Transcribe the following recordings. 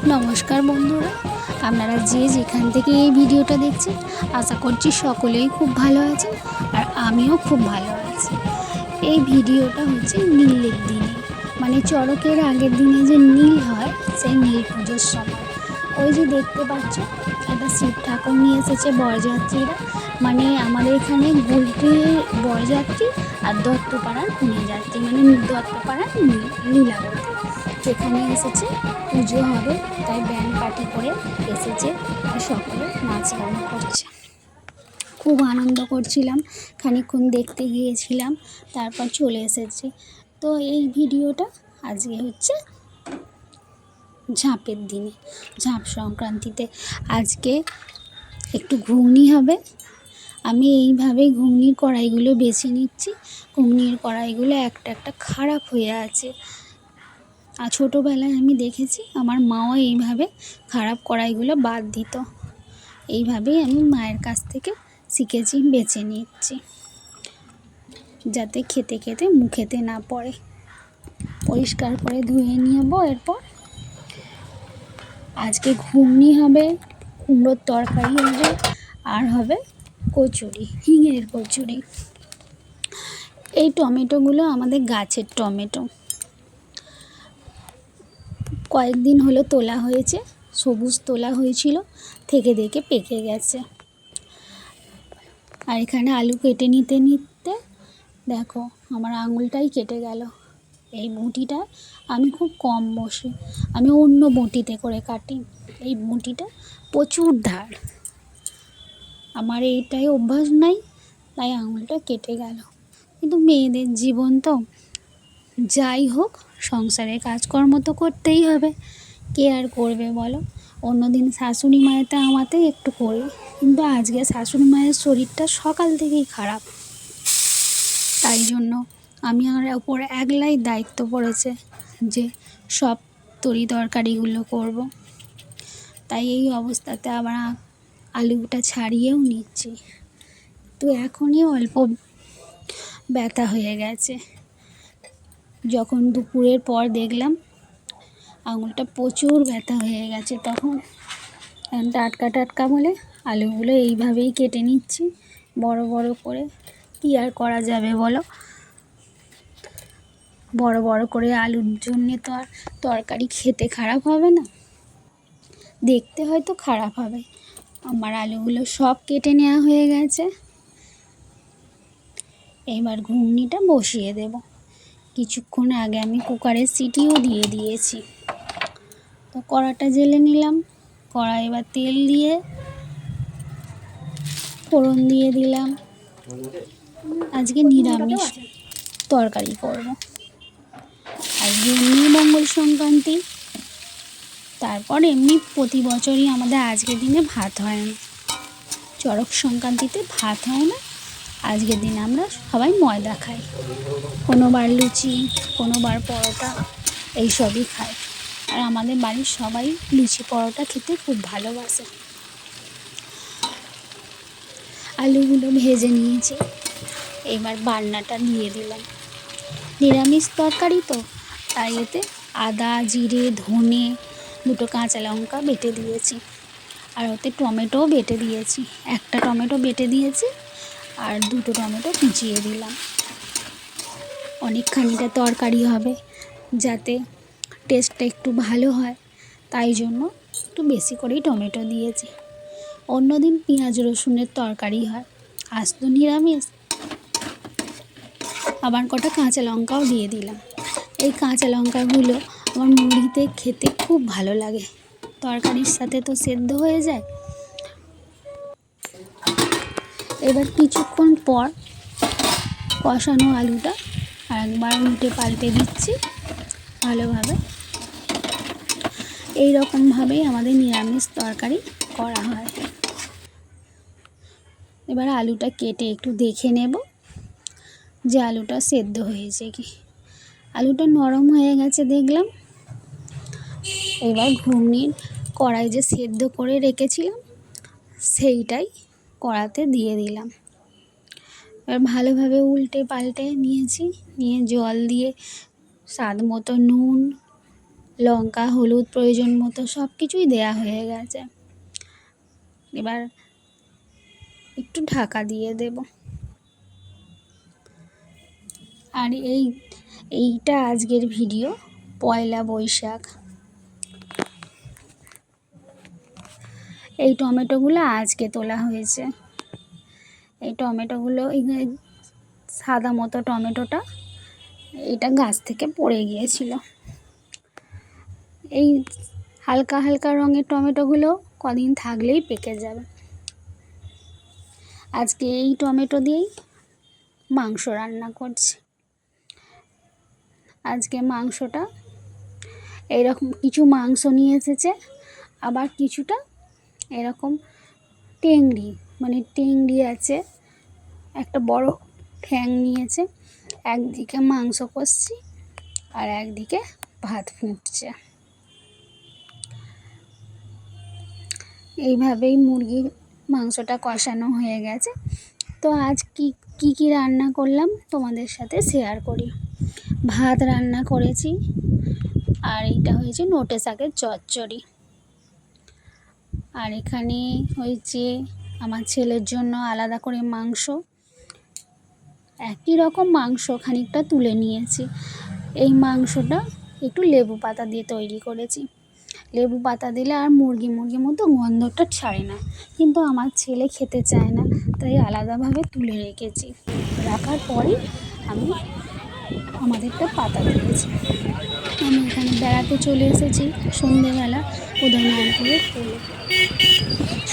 নমস্কার বন্ধুরা, আপনারা যে যেখান থেকে এই ভিডিওটা দেখছেন আশা করছি সকলেই খুব ভালো আছেন আর আমিও খুব ভালো আছি। এই ভিডিওটা হচ্ছে নীলের দিনে, মানে চড়কের আগের দিনে যে নীল হয় সেই নীল পুজোর সময়। ওই যে দেখতে পাচ্ছ একটা শিব ঠাকুর নিয়ে এসেছে বরযাত্রীরা, মানে আমাদের এখানে গুলটির বরযাত্রী আর দত্তপাড়ার কনে যাত্রী, মানে দত্তপাড়ার লীলাবতী সেখানে এসেছে, পুজো হবে তাই ব্যান্ড পার্টি করে এসেছে আর সকলে নাচ গান করছে। খুব আনন্দ করছিলাম, খানিকক্ষণ দেখতে গিয়েছিলাম, তারপর চলে এসেছি। তো এই ভিডিওটা আজকে হচ্ছে ঝাঁপের দিনে, ঝাঁপ সংক্রান্তিতে আজকে একটু ঘুগনি হবে। আমি এইভাবে ঘুগনির কড়াইগুলো বেছে নিচ্ছি। ঘুগনির কড়াইগুলো একটা একটা খারাপ হয়ে আছে, আর ছোটোবেলায় আমি দেখেছি আমার মাও এইভাবে খারাপ কড়াইগুলো বাদ দিত। এইভাবেই আমি মায়ের কাছ থেকে শিখেছি, বেছে নিচ্ছি যাতে খেতে খেতে মুখেতে না পড়ে। পরিষ্কার করে ধুয়ে নেব। এরপর আজকে ঘুগনি হবে, কুমড়োর তরকারি হবে, আর হবে কচুরি, হিঙের কচুরি। এই টমেটোগুলো আমাদের গাছের টমেটো, কয়েকদিন হলো তোলা হয়েছে, সবুজ তোলা হয়েছিল, থেকে পেকে গেছে। আর এখানে আলু কেটে নিতে নিতে দেখো আমার আঙুলটাই কেটে গেল। এই বঁটিটা আমি খুব কম বসি, আমি অন্য বঁটিতে করে কাটি। এই বঁটিটা প্রচুর ধার, আমার এইটাই অভ্যাস নাই, তাই আঙুলটা কেটে গেল। কিন্তু মেয়েদের জীবন তো, যাই হোক সংসারের কাজকর্ম তো করতেই হবে, কে আর করবে বলো। অন্যদিন শাশুড়ি মায়েতে আমাতে একটু করি, কিন্তু আজকে শাশুড়ি মায়ের শরীরটা সকাল থেকেই খারাপ, তাই জন্য আমি আমার ওপর একলাই দায়িত্ব পড়েছে যে সব তরি তরকারিগুলো করব। তাই এই অবস্থাতে আবার আলুটা ছাড়িয়েও নিচ্ছি, তো এখনই অল্প ব্যথা হয়ে গেছে। যখন দুপুরের পর দেখলাম আঙুলটা প্রচুর ব্যথা হয়ে গেছে, তখন টাটকা টাটকা বলে আলুগুলো এইভাবেই কেটে নিচ্ছি বড় বড় করে। কী আর করা যাবে বলো, বড় বড় করে আলুর জন্যে তো আর তরকারি খেতে খারাপ হবে না, দেখতে হয়তো খারাপ হবে। আমার আলুগুলো সব কেটে নেওয়া হয়ে গেছে, এবার ঘুগনিটা বসিয়ে দেব। কিছুক্ষণ আগে আমি কুকারের সিটিও দিয়ে দিয়েছি। তো কড়াটা জেলে নিলাম, কড়াই এবার তেল দিয়ে ফোড়ন দিয়ে দিলাম। আজকে নিরামিষ তরকারি করব, আজকে এমনি মঙ্গল সংক্রান্তি, তারপর এমনি প্রতি বছরই আমাদের আজকের দিনে ভাত হয় না, চড়ক সংক্রান্তিতে ভাত হয় না। আজকের দিনে আমরা সবাই ময়দা খাই, কোনোবার লুচি, কোনোবার পরোটা, এইসবই খাই। আর আমাদের বাড়ির সবাই লুচি পরোটা খেতে খুব ভালোবাসে। আলুগুলো ভেজে নিয়েছি, এবার বাটনাটা দিয়ে দিলাম। নিরামিষ তরকারি তো, তাই এতে আদা, জিরে, ধনে, দুটো কাঁচা লঙ্কা বেটে দিয়েছি, আর ওতে টমেটোও বেটে দিয়েছি। একটা টমেটো বেটে দিয়েছি আর দুটো টমেটো কুচিয়ে দিলাম। অনেকখানিটা তরকারি হবে, যাতে টেস্টটা একটু ভালো হয়, তাই জন্য একটু বেশি করেই টমেটো দিয়েছি। অন্যদিন পেঁয়াজ রসুনের তরকারি হয়, আজ তো নিরামিষ। আবার কটা কাঁচা লঙ্কাও দিয়ে দিলাম। এই কাঁচা লঙ্কাগুলো আমার মুড়িতে খেতে খুব ভালো লাগে, তরকারির সাথে তো সেদ্ধ হয়ে যায়। এবার কিছুক্ষণ পর কষানো আলুটা আরেকবার উল্টে পাল্টে দিচ্ছি ভালোভাবে। এই রকমভাবেই আমাদের নিরামিষ তরকারি করা হয়। এবার আলুটা কেটে একটু দেখে নেব যে আলুটা সেদ্ধ হয়েছে কি। আলুটা নরম হয়ে গেছে দেখলাম। এবার ঘুগনির কড়াই যে সেদ্ধ করে রেখেছিলাম সেইটাই কড়াতে দিয়ে দিলাম। এবার ভালোভাবে উল্টে পাল্টে নিয়েছি, নিয়ে জল দিয়ে স্বাদ মতো নুন, লঙ্কা হলুদ প্রয়োজন মতো সব কিছুই দেয়া হয়ে গেছে। এবার একটু ঢাকা দিয়ে দেব। আর এইটা আজকের ভিডিও, পয়লা বৈশাখ। এই টমেটোগুলো আজকে তোলা হয়েছে। এই টমেটোগুলো এই সাদা মতো টমেটোটা এটা গাছ থেকে পড়ে গিয়েছিল। এই হালকা হালকা রঙের টমেটোগুলো কদিন থাকলেই পেকে যাবে। আজকে এই টমেটো দিয়েই মাংস রান্না করছি। আজকে মাংসটা এরকম কিছু মাংস নিয়ে এসেছে, আবার কিছুটা এরকম টেংরি আছে, একটা বড় ঠ্যাং নিয়েছে। একদিকে মাংস কষছি আর একদিকে ভাত ফুটছে। এইভাবেই মুরগির মাংসটা কষানো হয়ে গেছে। তো আজ কি রান্না করলাম তোমাদের সাথে শেয়ার করি। ভাত রান্না করেছি, আর এইটা হয়েছে নোটে শাকের চচ্চড়ি। আর এখানে হয়েছে আমার ছেলের জন্য আলাদা করে মাংস। একই রকম মাংস খানিকটা তুলে নিয়েছি। এই মাংসটা একটু লেবু পাতা দিয়ে তৈরি করেছি। লেবু পাতা দিলে আর মুরগির মতো গন্ধটা ছাড়ে না, কিন্তু আমার ছেলে খেতে চায় না, তাই আলাদাভাবে তুলে রেখেছি। রাখার পরেই আমি আমাদেরটা পাতা দিয়েছি। আমি এখানে বেড়াতে চলে এসেছি সন্ধেবেলা উদয়নারায়ণপুরের কোলে।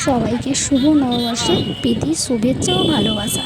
সবাইকে শুভ নববর্ষের প্রীতি, শুভেচ্ছা ও ভালোবাসা।